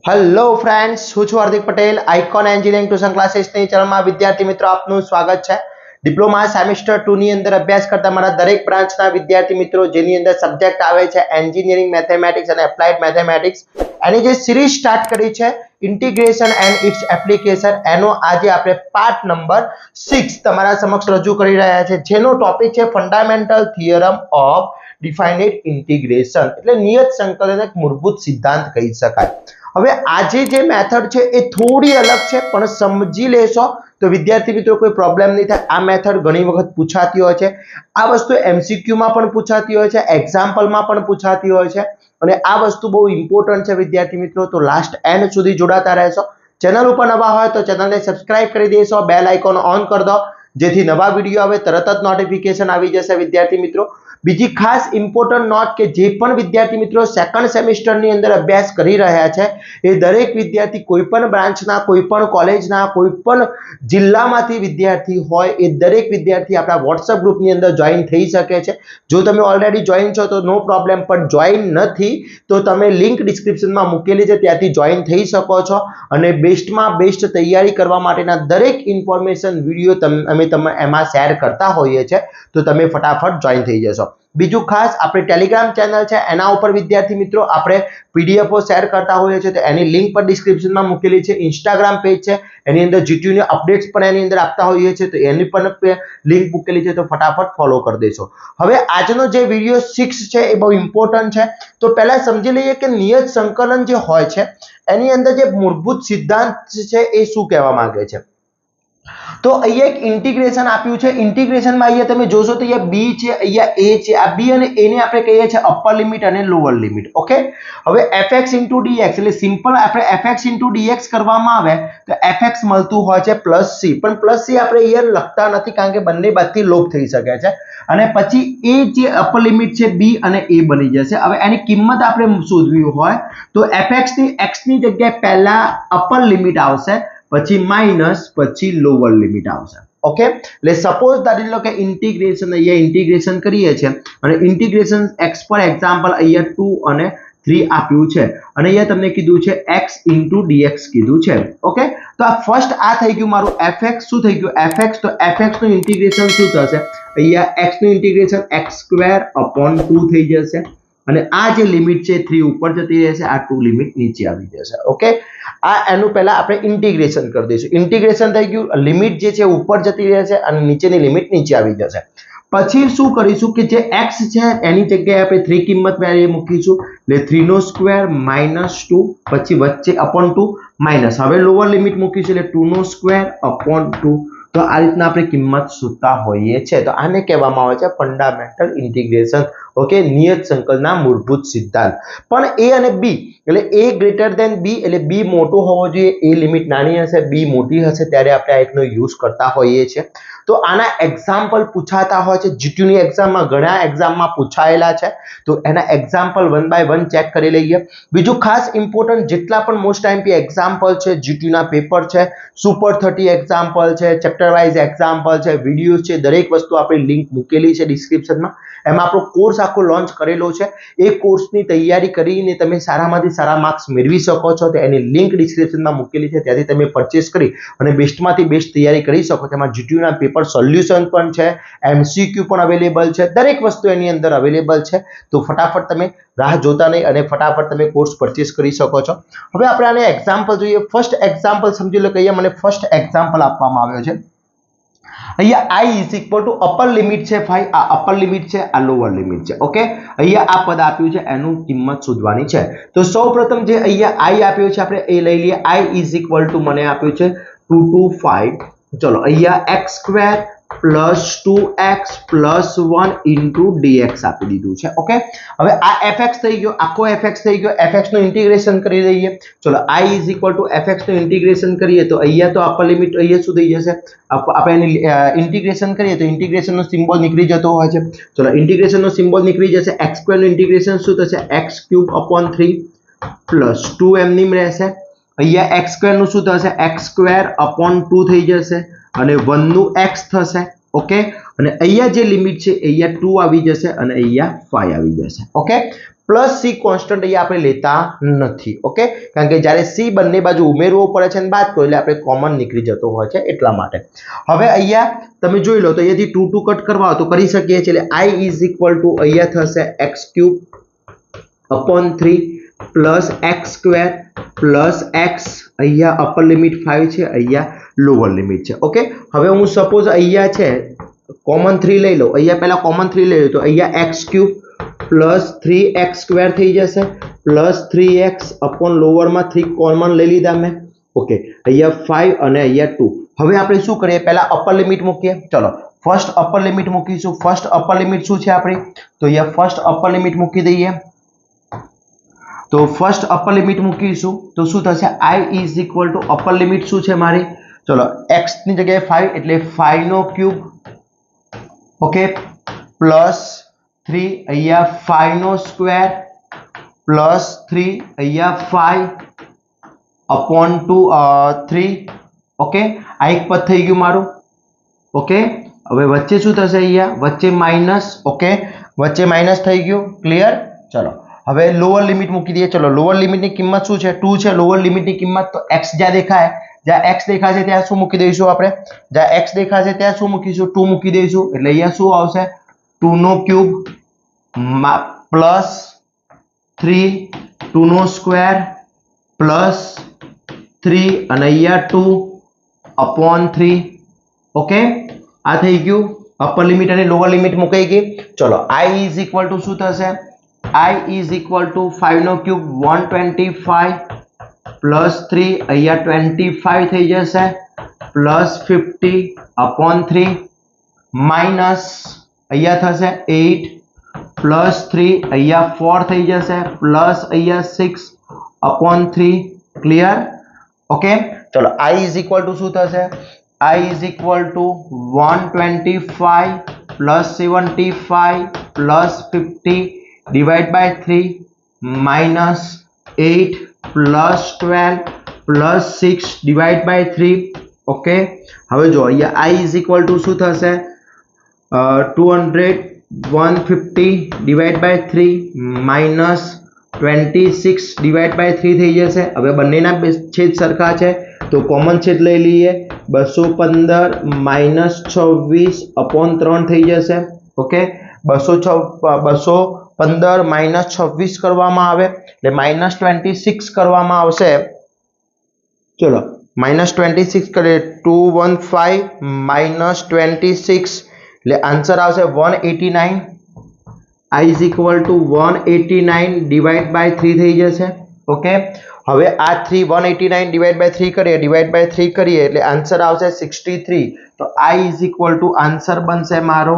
Hello friends, હું છું Hardik Patel. Icon engineering tuition ક્લાસીસની ચેનલમાં વિદ્યાર્થી મિત્રો આપનું સ્વાગત છે. ડિપ્લોમા સેમેસ્ટર 2 ની અંદર અભ્યાસ કરતા મારા દરેક બ્રાન્ચના વિદ્યાર્થી મિત્રો જેની અંદર સબ્જેક્ટ આવે છે એન્જિનિયરિંગ મેથેમેટિક્સ અને એપ્લાઇડ મેથેમેટિક્સ, એની જે સિરીઝ સ્ટાર્ટ કરી છે ઇન્ટિગ્રેશન એન્ડ ઇટ્સ એપ્લિકેશન, એનો આજે આપણે પાર્ટ નંબર 6 તમારા સમક્ષ રજૂ કરી રહ્યા છે, જેનો ટોપિક છે ફંડામેન્ટલ થિયરમ ઓફ ડિફાઇનિટ ઇન્ટિગ્રેશન, એટલે નિયત સંકલન એક મૂળભૂત સિદ્ધાંત કહી શકાય. હવે આજે જે મેથડ છે એ થોડી અલગ છે, પણ સમજી લેશો તો વિદ્યાર્થી મિત્રો કોઈ પ્રોબ્લેમ નહીં થાય. આ મેથડ ઘણી વખત પૂછાતી હોય છે, આ વસ્તુ MCQ માં પણ પૂછાતી હોય છે, એક્ઝામ્પલમાં પણ પૂછાતી હોય છે, અને આ વસ્તુ બહુ ઇમ્પોર્ટન્ટ છે વિદ્યાર્થી મિત્રો. તો લાસ્ટ એન્ડ સુધી જોડાતા રહેશો. ચેનલ ઉપર નવા હોય તો ચેનલને સબસ્ક્રાઇબ કરી દેશો, બેલ આઇકોન ઓન કરી દો, જેથી નવા વિડીયો આવે તરત જ નોટિફિકેશન આવી જશે વિદ્યાર્થી મિત્રો. બીજી ખાસ ઇમ્પોર્ટન્ટ નોટ કે જે પણ વિદ્યાર્થી મિત્રો સેકન્ડ સેમેસ્ટરની અંદર અભ્યાસ કરી રહ્યા છે એ દરેક વિદ્યાર્થી કોઈ પણ બ્રાન્ચના, કોઈ પણ કોલેજના, કોઈ પણ જિલ્લામાંથી વિદ્યાર્થી હોય એ દરેક વિદ્યાર્થી આપણા વોટ્સએપ ગ્રુપની અંદર જોઈન થઈ શકે છે. જો તમે ઓલરેડી જોઈન છો તો નો પ્રોબ્લેમ, પણ જોઈન નથી તો તમે લિંક ડિસ્ક્રિપ્શનમાં મૂકેલી છે, ત્યાંથી જોઈન થઈ શકો છો. અને બેસ્ટમાં બેસ્ટ તૈયારી કરવા માટેના દરેક ઇન્ફોર્મેશન વિડીયો અમે એમાં શેર કરતા હોઈએ છીએ, તો તમે ફટાફટ જોઈન થઈ જશો. બીજું ખાસ આપણે ટેલિગ્રામ ચેનલ છે એના ઉપર વિદ્યાર્થી મિત્રો આપણે પીડીએફઓ શેર કરતા હોઈએ છીએ, તો એની લિંક પણ ડિસ્ક્રિપ્શનમાં મૂકેલી છે. ઇન્સ્ટાગ્રામ પેજ છે એની અંદર GTU ની અપડેટ્સ પણ એની અંદર આપતા હોઈએ છીએ, તો એની પણ લિંક મૂકેલી છે, તો ફટાફટ ફોલો કરી દેશો. હવે આજનો જે વિડીયો 6 છે એ બહુ ઇમ્પોર્ટન્ટ છે. તો પહેલા સમજી લઈએ કે નિયત સંકલન જે હોય છે એની અંદર જે મૂળભૂત સિદ્ધાંત છે એ શું કહેવા માંગે છે. તો અહીંયા એક ઇન્ટિગ્રેશન આપ્યું છે. ઇન્ટિગ્રેશનમાં અહીંયા તમે જોશો તો અહીંયા b છે, અહીંયા a છે. આ b અને a ને આપણે કહીએ છીએ અપર લિમિટ અને લોઅર લિમિટ. ઓકે, હવે fx * dx એટલે સિમ્પલ આપણે fx * dx કરવામાં આવે તો fx મળતું હોય છે +c, પણ +c આપણે અહીંયા લખતા નથી કારણ કે બંને બાજુથી લોપ થઈ શકે છે. અને પછી a જે અપર લિમિટ છે b અને a બની જશે. હવે એની કિંમત આપણે શોધવી હોય તો fx ની x ની જગ્યાએ પહેલા અપર લિમિટ આવશે, પછી માઈનસ, પછી લોઅર લિમિટ આવશે. ઓકે, એટલે સપોઝ ધારી લો કે ઇન્ટિગ્રેશન અહીંયા ઇન્ટિગ્રેશન કરીએ છીએ અને ઇન્ટિગ્રેશન x પર એક્ઝામ્પલ અહીંયા 2 અને 3 આપ્યું છે અને અહીંયા તમને કીધું છે x * dx કીધું છે. ઓકે, તો આ ફર્સ્ટ આ થઈ ગયું મારું fx. શું થઈ ગયું fx? તો fx નું ઇન્ટિગ્રેશન શું થશે? અહીંયા x નું ઇન્ટિગ્રેશન x² / 2 થઈ જશે અને આ જે લિમિટ છે 3 ઉપર જતી રહેશે, આ 2 લિમિટ નીચે આવી જશે. ઓકે, આ એનું પહેલા આપણે ઇન્ટિગ્રેશન કરી દઈશું. ઇન્ટિગ્રેશન થઈ ગયું, લિમિટ જે છે ઉપર જતી રહેશે અને નીચેની લિમિટ નીચે આવી જશે. પછી શું કરીશું કે જે x છે એની જગ્યાએ આપણે 3 કિંમત વેલ્યુ મૂકીશું, એટલે 3² - 2, પછી વચ્ચે /2 માઈનસ. હવે લોઅર લિમિટ મૂકીશું એટલે 2² / 2. તો આ રીતના આપણે કિંમત શોધતા હોઈએ છીએ. તો આને કહેવામાં આવે છે ફંડામેન્ટલ ઇન્ટિગ્રેશન. ઓકે, નિયત સંકલનના મૂળભૂત સિદ્ધાંત. પણ a અને b એટલે a > b એટલે b મોટો હોવો જોઈએ, a લિમિટ નાની હશે, b મોટી હશે, ત્યારે આપણે આ એકનો યુઝ કરતા હોઈએ છીએ. તો આના એક્ઝામ્પલ પૂછાતા હોય છે. GTU ની એક્ઝામમાં ઘણા એક્ઝામમાં પૂછાયેલા છે, તો એના એક્ઝામ્પલ 1 બાય 1 ચેક કરી લઈએ. બીજું ખાસ ઇમ્પોર્ટન્ટ જેટલા પણ મોસ્ટ આઈએમપી એક્ઝામ્પલ છે, GTU ના પેપર છે, સુપર 30 એક્ઝામ્પલ છે, ચેપ્ટર વાઇઝ એક્ઝામ્પલ છે, વિડીયોઝ છે, દરેક વસ્તુ આપણી લિંક મૂકેલી છે ડિસ્ક્રિપ્શનમાં. એમાં આપણો કોર્સ આખો લોન્ચ કરેલો છે. એ કોર્સની તૈયારી કરીને તમે સારામાંથી સારા માર્ક્સ મેળવી શકો છો, તો એની લિંક ડિસ્ક્રિપ્શનમાં મૂકેલી છે, ત્યાંથી તમે પરચેસ કરી અને બેસ્ટમાંથી બેસ્ટ તૈયારી કરી શકો. તેમાં GTU ના પેપર સોલ્યુશન પણ છે, MCQ પણ અવેલેબલ છે, દરેક વસ્તુ એની અંદર અવેલેબલ છે. તો ફટાફટ તમે રાહ જોતા નહીં અને ફટાફટ તમે કોર્સ પરચેસ કરી શકો છો. હવે આપણે આને એક્ઝામ્પલ જોઈએ. ફર્સ્ટ એક્ઝામ્પલ સમજી લો કે અહીંયા મને ફર્સ્ટ એક્ઝામ્પલ આપવામાં આવ્યો છે. અહીંયા i = અપર લિમિટ છે 5, આ અપર લિમિટ છે, આ લોઅર લિમિટ છે. ઓકે, અહીંયા આ પદ આપ્યું છે, એનું કિંમત શોધવાની છે. તો સૌપ્રથમ જે અહીંયા i આપ્યો છે આપણે એ લઈ લઈએ. i = મને આપ્યું છે 2 to 5. ચલો, અહીંયા x² + 2x + 1 * dx આપી દીધું છે. ઓકે, હવે આ fx થઈ ગયો, આખો fx થઈ ગયો. fx નું ઇન્ટિગ્રેશન કરી દઈએ. ચલો, i = fx નું ઇન્ટિગ્રેશન કરીએ તો અહીંયા તો અપર લિમિટ અહીંયા શું થઈ જશે? આપણે ઇન્ટિગ્રેશન કરીએ તો ઇન્ટિગ્રેશન નો સિમ્બોલ નીકળી જતો હોય છે. ચલો, ઇન્ટિગ્રેશન નો સિમ્બોલ નીકળી જશે. x² નું ઇન્ટિગ્રેશન શું થશે? x³ / 3 + 2 એમની રહેશે. અહીંયા x² નું શું થશે? x² / 2 થઈ જશે અને 1 નું x થશે. ઓકે, અને અહીંયા જે લિમિટ છે અહીંયા 2 આવી જશે અને અહીંયા 5 આવી જશે. ઓકે, પ્લસ c કોન્સ્ટન્ટ અહીંયા આપણે લેતા નથી. ઓકે, કારણ કે જ્યારે c બંને બાજુ ઉમેરવો પડે છે અને બાદ કરો એટલે આપણે કોમન નીકળી જતો હોય છે એટલા માટે. હવે અહીંયા તમે જોઈ લો તો અહીંયાથી 2 2 કટ કરવા હોય તો કરી શકીએ છીએ. એટલે i ઇઝ ઇક્વલ ટુ અહીંયા થશે x³ upon 3 plus x² plus x, અહીંયા અપર લિમિટ 5 છે, અહીંયા લોઅર લિમિટ છે. ઓકે, હવે હું સપોઝ અહીંયા છે કોમન 3 લઈ લો, અહીંયા પહેલા કોમન 3 લઈ લો તો અહીંયા x³ પ્લસ 3x² થઈ જશે પ્લસ 3x અપોન લોઅરમાં 3 કોમન લઈ લીધા મેં. ઓકે, અહીંયા 5 અને અહીંયા 2. હવે આપણે શું કરીએ, પહેલા અપર લિમિટ મૂકીએ. ચલો ફર્સ્ટ અપર લિમિટ મૂકીશું. ફર્સ્ટ અપર લિમિટ શું છે આપણી, તો અહીંયા ફર્સ્ટ અપર લિમિટ મૂકી દઈએ. તો ફર્સ્ટ અપર લિમિટ મૂકીશું તો શું થશે, i is equal two upper limit શું છે મારી, ચલો x ની જગ્યાએ 5 એટલે 5 નો ક્યુબ. ઓકે, પ્લસ 3 અહીંયા 5 નો સ્ક્વેર પ્લસ 3 અહીંયા 5 અપોન 3. ઓકે, આ એક પદ થઈ ગયું મારું. ઓકે, હવે વચ્ચે શું થશે, અહીંયા વચ્ચે માઇનસ. ઓકે, વચ્ચે માઇનસ થઈ ગયું. ક્લિયર. ચલો હવે લોઅર લિમિટ મૂકી દઈએ. ચલો લોઅર લિમિટની કિંમત શું છે, 2 છે લોઅર લિમિટની કિંમત. તો x જ્યાં દેખાય, જ્યાં x દેખાશે ત્યાં શું મૂકી દઈશું આપણે, જ્યાં x દેખાશે ત્યાં શું મૂકીશું, 2 મૂકી દઈશું. એટલે અહીંયા શું આવશે, 2 નો ક્યુબ પ્લસ 3 2 નો સ્ક્વેર પ્લસ 3 અને અહીંયા 2 અપોન 3. ઓકે, આ થઈ ગયું અપર લિમિટ અને લોઅર લિમિટ મુકાઈ ગઈ. ચલો i ઇઝ ઇક્વલ ટુ શું થશે, i ઇઝ ઇક્વલ ટુ 5 નો ક્યુબ 125 પ્લસ 3 અહીંયા 25 થઈ જશે પ્લસ 50 અપોન 3 માઇનસ અહીંયા થશે 8 પ્લસ 3 અહીંયા 4 થઈ જશે પ્લસ અહીંયા 6 અપોન 3. ક્લિયર. ઓકે, ચલો i ઇઝ ઇક્વલ ટુ શું થશે, i is equal to 125 plus 75 plus 50 divide by 3 minus 8 plus 12 plus 6 divide by 3. Okay, હવે જો અહીંયા i ઇઝ ઇક્વલ ટુ શું થશે, 150 divide by 3 minus 26 divide by 3 થઈ જશે. હવે બંનેના છેદ સરખા છે તો કોમન છેદ લઈ લઈએ. 215 માઇનસ 26 અપોન 3 થઈ જશે. ઓકે, 215 માઇનસ 26 કરવામાં આવે એટલે માઇનસ 26 કરવામાં આવશે. ચલો માઇનસ 26 કરીએ, 215 માઇનસ 26 એટલે આન્સર આવશે 189. i is equal to 189 divide by 3 થઈ જશે. ઓકે, હવે આ 189 ડિવાઇડ બાય 3 કરીએ એટલે આન્સર આવશે 63. તો i is equal to answer બનશે મારો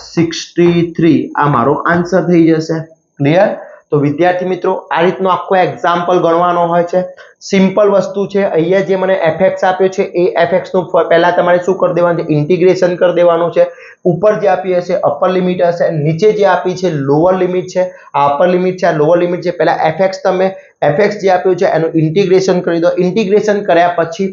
63. આ મારો આન્સર થઈ જશે. ક્લિયર. તો વિદ્યાર્થી મિત્રો આ રીતનો આખો એક્ઝામ્પલ ગણવાનો હોય છે. સિમ્પલ વસ્તુ છે. અહીંયા જે મને fx આપ્યો છે એ fx નું પહેલા તમારે શું કરી દેવાનું છે, ઇન્ટિગ્રેશન કરી દેવાનું છે. ઉપર જે આપી હશે અપર લિમિટ હશે, નીચે જે આપી છે લોઅર લિમિટ છે, આ અપર લિમિટ છે, આ લોઅર લિમિટ છે. પહેલા fx તમે fx જે આપ્યું છે એનું ઇન્ટિગ્રેશન કરી દો. ઇન્ટિગ્રેશન કર્યા પછી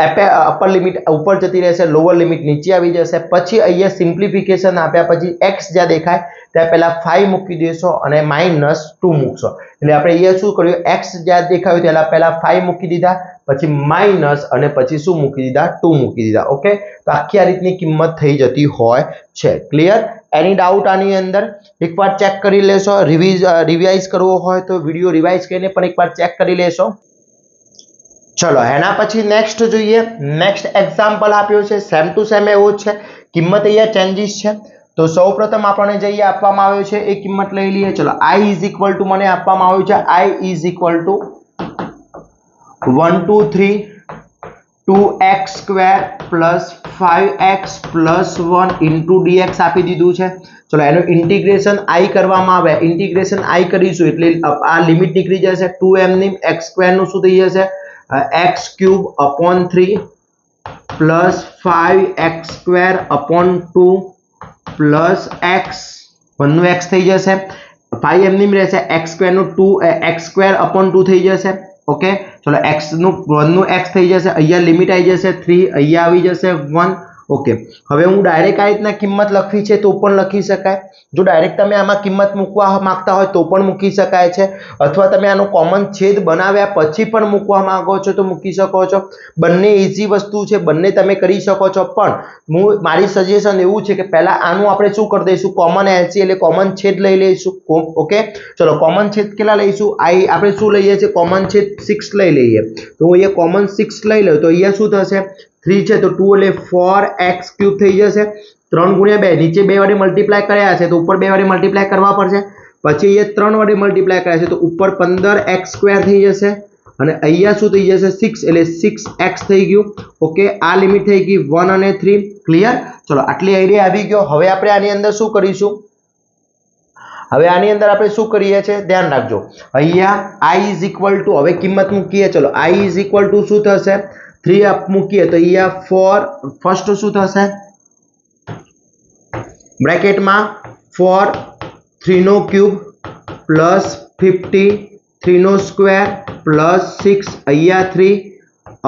અપર લિમિટ ઉપર જતી રહેશે, લોઅર લિમિટ નીચે આવી જશે. પછી અહીંયા સિમ્પ્લિફિકેશન આપ્યા પછી x જ્યાં દેખાય ત્યાં પહેલા 5 મૂકી દેશો અને માઇનસ 2 મૂકશો. એટલે આપણે અહીંયા શું કર્યું, x જ્યાં દેખાયું ત્યાં પહેલા 5 મૂકી દીધા, પછી માઇનસ અને પછી શું મૂકી દીધા, 2 મૂકી દીધા. ઓકે, તો આખી આ રીતની કિંમત થઈ જતી હોય છે. ક્લિયર. એની ડાઉટ આની અંદર એકવાર ચેક કરી લેશો. રિવાઇઝ કરવો હોય તો વિડીયો રિવાઇઝ કરીને પણ એકવાર ચેક કરી લેશો. ચલો એના પછી નેક્સ્ટ જોઈએ. નેક્સ્ટ એક્ઝામ્પલ આપ્યો છે, સેમ ટુ સેમ એવો જ છે. કિંમત અહીંયા ચેન્જીસ છે. તો સૌપ્રથમ આપણને જે અહીંયા આપવામાં આવ્યો છે એ કિંમત લઈ લઈએ. ચલો i ઇઝ ઇક્વલ ટુ મને આપવામાં આવ્યું છે, i is equal to 1 2 3 2x square plus 5x plus 1 into dx આપી દીધું છે. ચલો એનું ઇન્ટિગ્રેશન i કરવામાં આવે, ઇન્ટિગ્રેશન i કરીશું એટલે આ લિમિટ નીકળી જશે 2m ની x સ્ક્વેર નું શું થઈ જશે, x cube upon 3 plus 5x square upon 2 plus x 1 નું x થઈ જશે, 5 એમ ની રહેશે, x સ્ક્વેર નું 2 x સ્ક્વેર અપોન 2 થઈ જશે. ઓકે, ચલો x નું 1 નું x થઈ જશે, અહીંયા લિમિટ આવી જશે 3, અહીંયા આવી જશે 1 ઓકે, હવે હું ડાયરેક્ટ આ રીતના કિંમત લખવી છે તો પણ લખી શકાય. જો ડાયરેક્ટ તમે આમાં કિંમત મૂકવા માંગતા હોય તો પણ મૂકી શકાય છે, અથવા તમે આનો કોમન છેદ બનાવ્યા પછી પણ મૂકવા માંગો છો તો મૂકી શકો છો. બંને ઈઝી વસ્તુ છે, બંને તમે કરી શકો છો. પણ મારી સજેશન એવું છે કે પહેલા આનું આપણે શું કરી દઈશું, કોમન એલસી એટલે કોમન છેદ લઈ લઈશું. ઓકે, ચલો કોમન છેદ કેટલા લઈશું, આપણે શું લઈએ છીએ, કોમન છેદ 6 લઈ લઈએ. તો હું અહીંયા કોમન 6 લઈ લઉં તો અહીંયા શું થશે, 3 છે તો 2 એટલે 4x³ થઈ જશે. 3 ગુણ્યા 2, નીચે 2 વડે મલ્ટીપ્લાય કર્યા છે તો ઉપર 2 વડે મલ્ટીપ્લાય કરવા પડશે. પછી અહીંયા 3 વડે મલ્ટીપ્લાય કર્યા છે તો ઉપર 15x² થઈ જશે. અને અહીંયા શું થઈ જશે, 6 એટલે 6x થઈ ગયું. ઓકે, આ લિમિટ થઈ ગઈ 1 અને 3. ક્લિયર? ચલો આટલી આઈડિયા આવી ગયો. હવે આપણે આની અંદર શું કરીશું, હવે આની અંદર આપણે શું કરીએ છીએ ધ્યાન રાખજો. અહીંયા i ઇઝ ઇક્વલ ટુ, હવે કિંમત મૂકીએ. ચલો i ઇઝ ઇક્વલ ટુ શું થશે, 3 અપ મૂકીએ તો અહીંયા 4 ફર્સ્ટ શું થશે, બ્રેકેટમાં 4 3 નો ક્યુબ પ્લસ 50 3 નો સ્ક્વેર પ્લસ 6, અહીંયા 3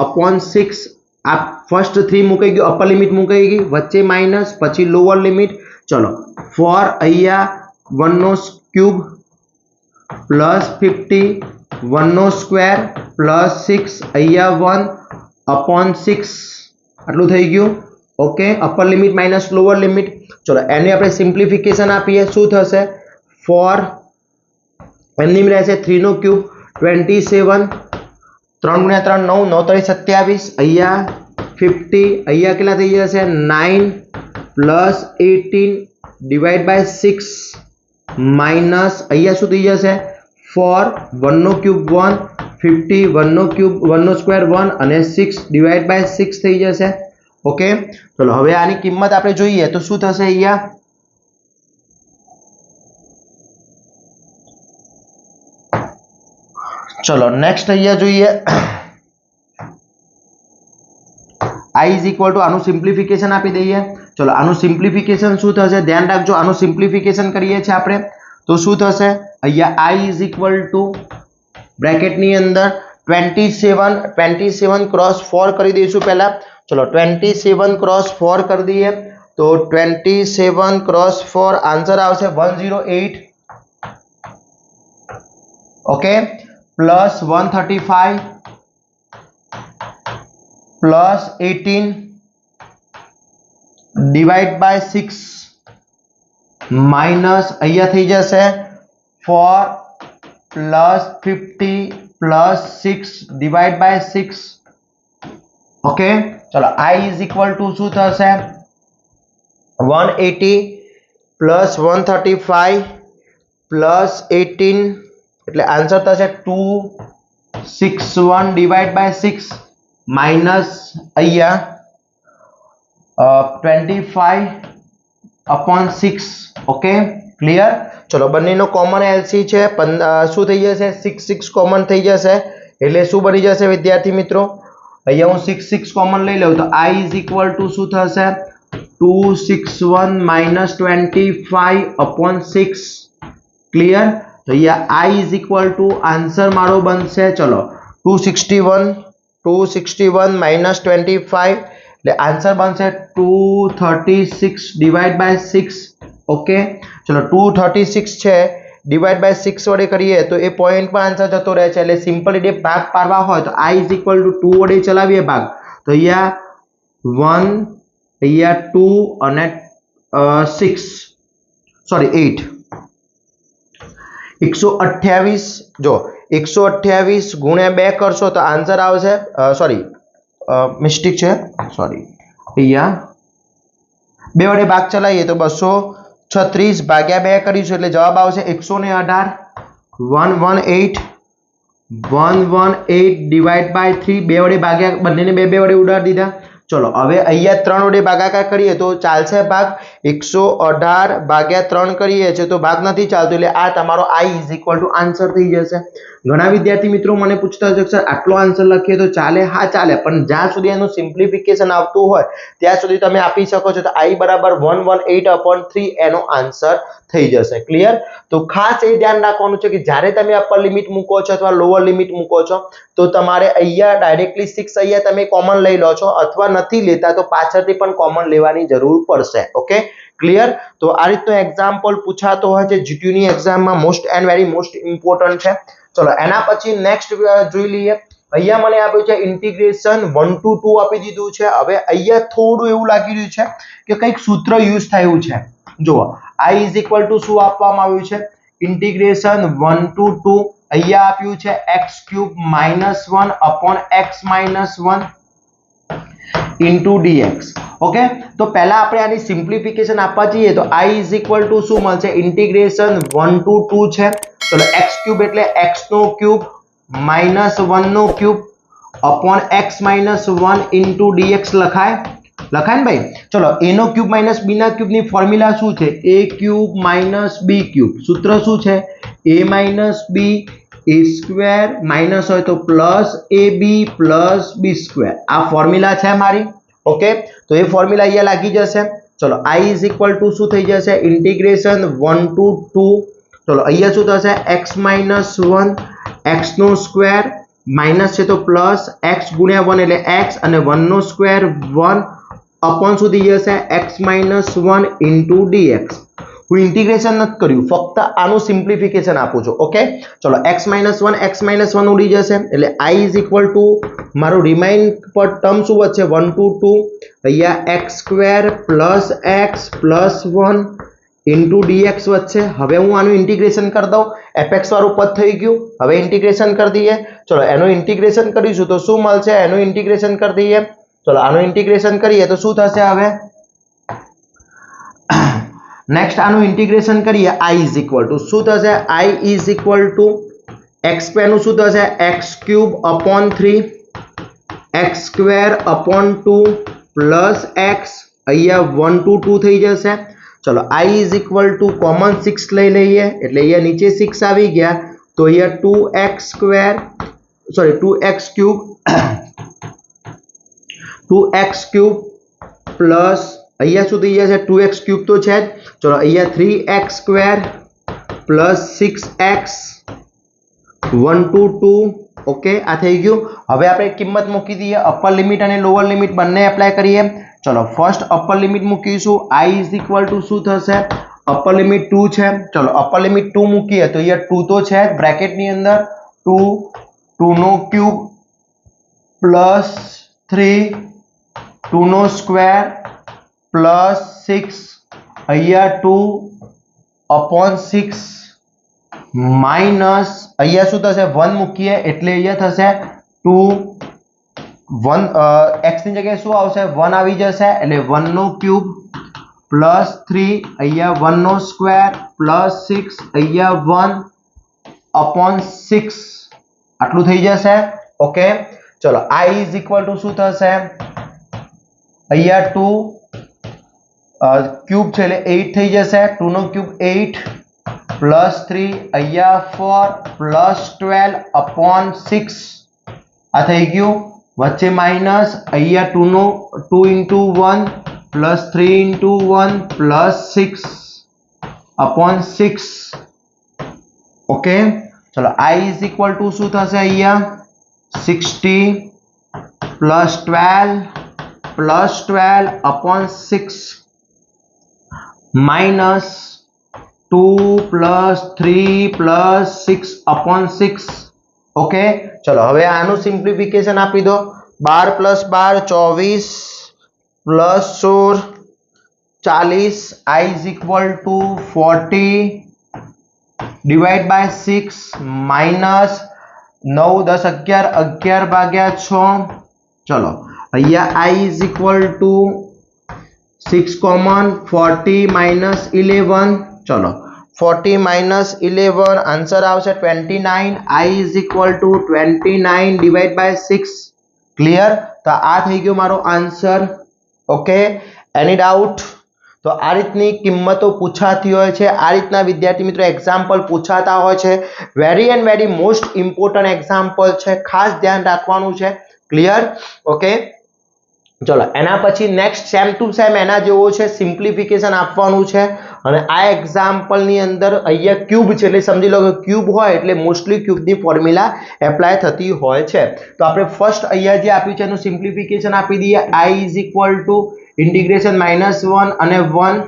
અપોન 6. આ ફર્સ્ટ 3 મૂકાઈ ગયું, અપર લિમિટ મૂકાઈ ગઈ, વચ્ચે માઇનસ, પછી લોઅર લિમિટ. ચલો 4 અહીંયા 1 નો ક્યુબ પ્લસ 50 1 નો સ્ક્વેર પ્લસ 6, અહીંયા 1 અપોન 6, આટલું થઈ ગયું. Okay, upper limit minus lower limit. ચલો એને આપણે સિમ્પ્લિફિકેશન આપીએ, શું થશે, 4 એમની રહેશે 3 નો ક્યુબ 27, 3 ગુણ્યા 3 9, 9 3 27, અહીંયા 50, અહીંયા કેટલા થઈ જશે 9 પ્લસ 18 ડિવાઈડ બાય 6 માઇનસ, અહીંયા શું થઈ જશે 4 1 નો ક્યુબ 1 50 1 નો ક્યુબ 1 નો સ્ક્વેર 1 અને 6 ડિવાઈડ બાય 6 થઈ જશે. ઓકે, ચલો હવે આની કિંમત આપણે જોઈએ તો શું થશે, અહીંયા ચલો નેક્સ્ટ અહીંયા જોઈએ i ઇઝ ઇક્વલ ટુ, આનું સિમ્પ્લિફિકેશન આપી દઈએ. ચલો આનું સિમ્પ્લિફિકેશન શું થશે, ધ્યાન રાખજો. આનું સિમ્પ્લિફિકેશન કરીએ છીએ આપણે તો શું થશે, અહીંયા i ઇઝ ઇક્વલ ટુ બ્રેકેટની અંદર 27 ક્રોસ 4 કરી દઈશું પહેલા. ચલો 27 ક્રોસ 4 કરી દઈએ તો 27 ક્રોસ 4 આન્સર આવશે 108. Okay, plus 135 plus 18 divide by 6 minus, અહીંયા થઈ જશે 4 plus 50 plus 6 divide by 6. Okay, ચલો i ઇઝ ઇક્વલ ટુ શું થશે, 180 પ્લસ 135 પ્લસ 18 એટલે આન્સર થશે 261 ડિવાઈડ બાય 6 માઇનસ અહીંયા 25 અપોન 6. Okay, clear? ચલો બંનેનો કોમન એલસી છે, શું થઈ જશે 6 6 કોમન થઈ જશે એટલે શું બની જશે વિદ્યાર્થી મિત્રો, અહીંયા હું 6 6 કોમન લઈ લઉં તો i ઇઝ ઇક્વલ ટુ શું થશે 261 માઇનસ 25 અપોન 6. ક્લિયર? તો અહીંયા i is equal to answer મારો બનશે, ચલો 261 માઇનસ 25 એટલે આન્સર બનશે 236 ડિવાઈડ બાય 6. ઓકે, ચલો 236 છે ડિવાઈડ બાય 6 વડે કરીએ તો એ પોઈન્ટમાં આન્સર જતો રહે છે. એટલે સિમ્પલી ડે ભાગ પાડવા હોય તો i ઇઝ ઇક્વલ ટુ 2 વડે ચલાવીએ ભાગ તો અહીંયા 1 અહીંયા 2 અને 6 સોરી 8 128. જો 128 ગુણ્યા 2 કરશો તો આન્સર આવશે, સોરી મિસ્ટેક છે, સોરી અહીંયા 2 વડે ભાગ ચલાવીએ તો 236 ભાગ્યા 2 કરીશું એટલે જવાબ આવશે 118. 118 ડિવાઈડ બાય 3, 2 વડે ભાગ્યા, બંનેને 2 2 વડે ઉડાડી દીધા. ચલો હવે અહીંયા 3 વડે ભાગાકાર કરીએ તો ચાલશે ભાગ, 118 ભાગ્યા 3 કરીએ છીએ તો ભાગ નથી ચાલતો એટલે આ તમારો i is equal to answer થઈ જશે. ઘણા વિદ્યાર્થી મિત્રો મને પૂછતા હોય છે સર આટલો આન્સર લખીએ તો ચાલે? હા ચાલે, પણ જ્યાં સુધી એનું સિમ્પ્લિફિકેશન આવતું હોય ત્યાં સુધી તમે આપી શકો છો. તો i બરાબર 118/3 એનો આન્સર થઈ જશે. ક્લિયર? તો ખાસ એ ધ્યાન રાખવાનું છે કે જ્યારે તમે અપર લિમિટ મૂકો છો અથવા લોઅર લિમિટ મૂકો છો તો તમારે અહીંયા ડાયરેક્ટલી 6 અહીંયા તમે કોમન લઈ લો છો અથવા નથી લેતા તો પાછળથી પણ કોમન લેવાની જરૂર પડશે. Okay, clear? તો આ રીતનો એક્ઝામ્પલ પૂછાતો હોય છે જીટીયુ ની એક્ઝામમાં, most and very most important છે. ચલો એના પછી નેક્સ્ટ જોઈ લઈએ. અહીંયા મને આપ્યું છે ઇન્ટિગ્રેશન 1 to 2 આપી દીધું છે. હવે અહીંયા થોડું એવું લાગી રહ્યું છે કે કંઈક સૂત્ર યુઝ થયું છે. જુઓ i ઇઝ ઇક્વલ ટુ શું આપવામાં આવ્યું છે? ઇન્ટિગ્રેશન 1 to 2 અહીંયા આપ્યું છે x³ - 1 upon x - 1 into dx. Okay, તો પહેલા આપણે આની સિમ્પ્લિફિકેશન આપવા જઈએ તો i ઇઝ ઇક્વલ ટુ શું મળશે? ઇન્ટિગ્રેશન 1 to 2 છે. ચલો x³ એટલે x³ -1 નો cube upon x - 1 into dx લખાય ને ભાઈ? ચલો a નો ક્યુબ માઈનસ b ના ક્યુબ ની ફોર્મ્યુલા શું છે? a³ - b³. સૂત્ર શું છે? a - b a² માઈનસ હોય તો પ્લસ ab પ્લસ b². આ ફોર્મ્યુલા છે મારી. ઓકે, તો એ ફોર્મ્યુલા અહીંયા લાગી જશે. ચલો i ઇઝ ઇક્વલ ટુ શું થઈ જશે? Integration 1 to 2. ચલો અહીંયા શું થશે? x - 1 x નો સ્ક્વેર માઈનસ છે તો પ્લસ x ગુણ્યા 1 એટલે x અને 1 નો સ્ક્વેર 1 અપોન શું થઈ જશે? x - 1 into dx. હું ઇન્ટિગ્રેશન નથી કર્યું, ફક્ત આનું સિમ્પ્લિફિકેશન આપું છું. ઓકે, ચલો x - 1 ઉડી જશે એટલે i ઇઝ ઇક્વલ ટુ મારું રિમાઇન પર ટર્મ શું વધશે? 1 to 2 અહીંયા x² plus x plus 1 into dx વધશે. હવે હું આનું ઇન્ટિગ્રેશન કરી દઉં. fx વાળું પદ થઈ ગયું. હવે ઇન્ટિગ્રેશન કરી દઈએ. ચલો એનું ઇન્ટિગ્રેશન કરીશું તો શું મળશે? એનું ઇન્ટિગ્રેશન કરી દઈએ. ચલો આનું ઇન્ટિગ્રેશન કરીએ તો શું થશે? હવે નેક્સ્ટ આનું ઇન્ટિગ્રેશન કરીએ. i ઇઝ ઇક્વલ ટુ શું થશે? i is equal two x² નું શું થશે? x³ upon 3 x² upon 2 plus x અહીંયા 1 to 2 થઈ જશે. ચલો i is equal two common 6 લઈ લઈએ એટલે અહીંયા નીચે 6 આવી ગયા તો અહીંયા 2x³ પ્લસ અહીંયા શું થઈ જશે? 2x³ તો છે જ. ચલો અહીંયા 3x² plus 6x 1 to 2. Okay, આ થઈ ગયું. હવે આપણે કિંમત મૂકી દઈએ. અપર લિમિટ અને લોઅર લિમિટ બંને એપ્લાય કરીએ. ચલો ફર્સ્ટ અપર લિમિટ મૂકીશું. i ઇઝ ઇક્વલ ટુ શું થશે? અપર લિમિટ 2 છે. ચલો અપર લિમિટ 2 મૂકીએ તો અહીંયા 2 તો છે બ્રેકેટની અંદર 2 નો ક્યુબ પ્લસ 3 2 નો સ્ક્વેર પ્લસ 6 અહીંયા 2 upon 6 માઇનસ અહીંયા શું થશે? 1 મૂકીએ એટલે અહીંયા થશે 2 1 x ની જગ્યાએ શું આવશે? 1 આવી જશે એટલે 1 નો ક્યુબ પ્લસ 3 અહીંયા 1 નો સ્ક્વેર પ્લસ 6 અહીંયા 1 upon 6 આટલું થઈ જશે. ઓકે, ચલો i ઇઝ ઇક્વલ ટુ શું થશે? અહીંયા 2 ક્યુબ છે એટલે 8 થઈ જશે. 2 નો ક્યુબ 8 પ્લસ 3 અહીંયા 4 પ્લસ 12 upon 6 આ થઈ ગયું. વચ્ચે માઇનસ અહીંયા 2 into 1 plus 3 into 1 plus 6 upon 6. Okay, ચલો i ઇઝ ઇક્વલ ટુ શું થશે? અહીંયા 60 plus 12 upon 6 minus 2 plus 3 plus 6 upon 6. Okay, ચલો હવે આનું સિમ્પ્લિફિકેશન આપી દો. 12 plus 12 24 plus 16 40. i is equal to 40 divide by 6 minus 9 10 11 11 ભાગ્યા 6. ચલો અહીંયા i is equal to 6 common 40 minus 11. ચલો 40 minus 11 આન્સર આવશે 29. i is equal to 29 divided by 6. Clear? તો આ થઈ ગયો મારો આન્સર. ઓકે, એની ડાઉટ? તો આ રીતની કિંમતો પૂછાતી હોય છે, આ રીતના વિદ્યાર્થી મિત્રો એક્ઝામ્પલ પૂછાતા હોય છે. Very and very most important example છે, ખાસ ધ્યાન રાખવાનું છે. ક્લિયર? ઓકે, ચલો એના પછી નેક્સ્ટ સેમ ટુ સેમ એના જેવો છે, સિમ્પ્લિફિકેશન આપવાનું છે. અને આ એક્ઝામ્પલ ની અંદર અહીંયા ક્યુબ છે એટલે સમજી લો કે ક્યુબ હોય એટલે મોસ્ટલી ક્યુબની ફોર્મ્યુલા એપ્લાય થતી હોય છે. તો આપણે ફર્સ્ટ અહીંયા જે આપ્યું છે એનું સિમ્પ્લિફિકેશન આપી દઈએ. I is equal two integration -1 અને 1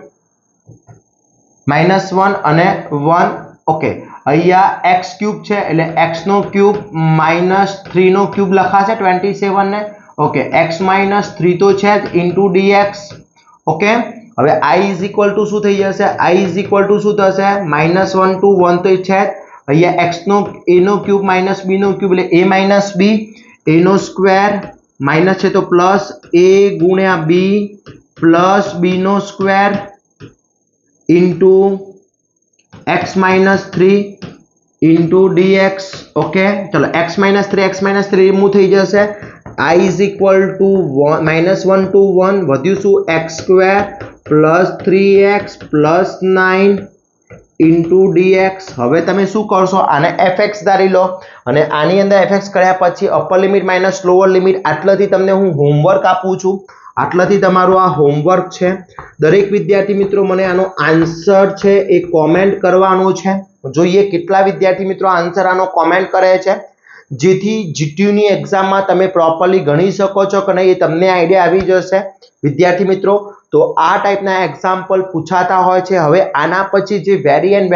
-1 અને 1. ઓકે, અહીંયા x ક્યુબ છે એટલે x નો ક્યુબ -3 નો ક્યુબ લખાશે 27 ને. ઓકે, x -3 તો છે જ ઇન્ટુ dx. ઓકે, હવે I ઇઝ ઇક્વલ ટુ શું થઈ જશે? I ઇઝ ઇક્વલ ટુ શું થશે? -1 to 1 તો છે જ. અહીંયા x નો a નો ક્યુબ -b નો ક્યુબ એટલે a - b, a નો સ્ક્વેર માઇનસ છે તો પ્લસ a ગુણ્યા b પ્લસ b નો square into x -3 into dx. Okay, ચલો x -3 રિમૂવ થઈ જશે. I is equal to -1 to 1 વધ્યું શું? x square plus 3x plus 9 into dx. હવે તમે શું કરશો? આને fx ધારી લો અને આની અંદર fx કર્યા પછી upper limit minus lower limit. આટલાથી તમને હું હોમવર્ક આપું છું, આટલાથી તમારું આ હોમવર્ક છે. દરેક વિદ્યાર્થી મિત્રો મને આનો આન્સર છે એ કોમેન્ટ કરવાનો છે. જોઈએ કેટલા વિદ્યાર્થી મિત્રો આન્સર આનો કોમેન્ટ કરે છે, જેથી GTU ની એક્ઝામમાં તમે પ્રોપરલી ગણી શકો છો કે નહીં એ તમને આઈડિયા આવી જશે વિદ્યાર્થી મિત્રો. તો આ ટાઈપના એક્ઝામ્પલ પૂછાતા હોય છે. હવે આના પછી જે very and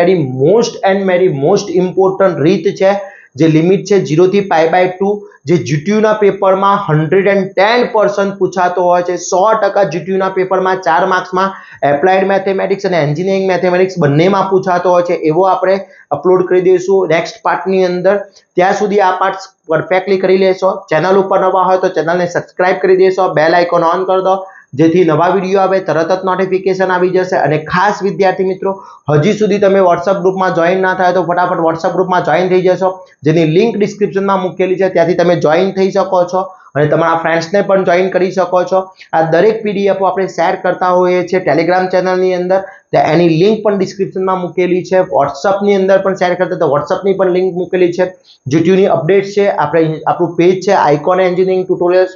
very most important રીત છે, જે લિમિટ છે 0 થી π/2, જે GTU ના પેપરમાં 110% પૂછાતો હોય છે. 100% GTU ના પેપરમાં 4 માર્ક્સમાં એપ્લાઇડ મેથેમેટિક્સ અને એન્જિનિયરિંગ મેથેમેટિક્સ બંનેમાં પૂછાતો હોય છે. એવો આપણે અપલોડ કરી દઈશું નેક્સ્ટ પાર્ટની અંદર. ત્યાં સુધી આ પાર્ટ પરફેક્ટલી કરી લેશો. ચેનલ ઉપર નવા હોય તો ચેનલને સબસ્ક્રાઇબ કરી દેશો, બેલ આઇકોન ઓન કરી દો, જેથી નવા વિડીયો આવે તરત જ નોટિફિકેશન આવી જશે. અને ખાસ વિદ્યાર્થી મિત્રો હજી સુધી તમે WhatsApp ગ્રુપમાં જોઈન ના થાય તો ફટાફટ WhatsApp ગ્રુપમાં જોઈન થઈ જશો, જેની લિંક ડિસ્ક્રિપ્શનમાં મૂકેલી છે, ત્યાંથી તમે જોઈન થઈ શકો છો અને તમારા ફ્રેન્ડ્સને પણ જોઈન કરી શકો છો. આ દરેક PDF આપણે શેર કરતા હોઈએ છીએ ટેલિગ્રામ ચેનલની અંદર, ત્યાં એની લિંક પણ ડિસ્ક્રિપ્શનમાં મૂકેલી છે. WhatsAppની અંદર પણ શેર કરતા તો WhatsAppની પણ લિંક મૂકેલી છે. GTU ની અપડેટ્સ છે, આપણું પેજ છે icon engineering tutorials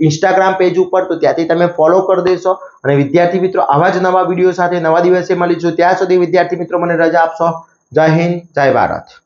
Instagram page ઉપર, તો ત્યાંથી તમે ફોલો કરી દેશો. અને વિદ્યાર્થી મિત્રો આવા જ નવા વિડીયો સાથે નવા દિવસે મળીશું. ત્યાં સુધી વિદ્યાર્થી મિત્રો મને રજા આપશો. જય હિન્દ, જય ભારત.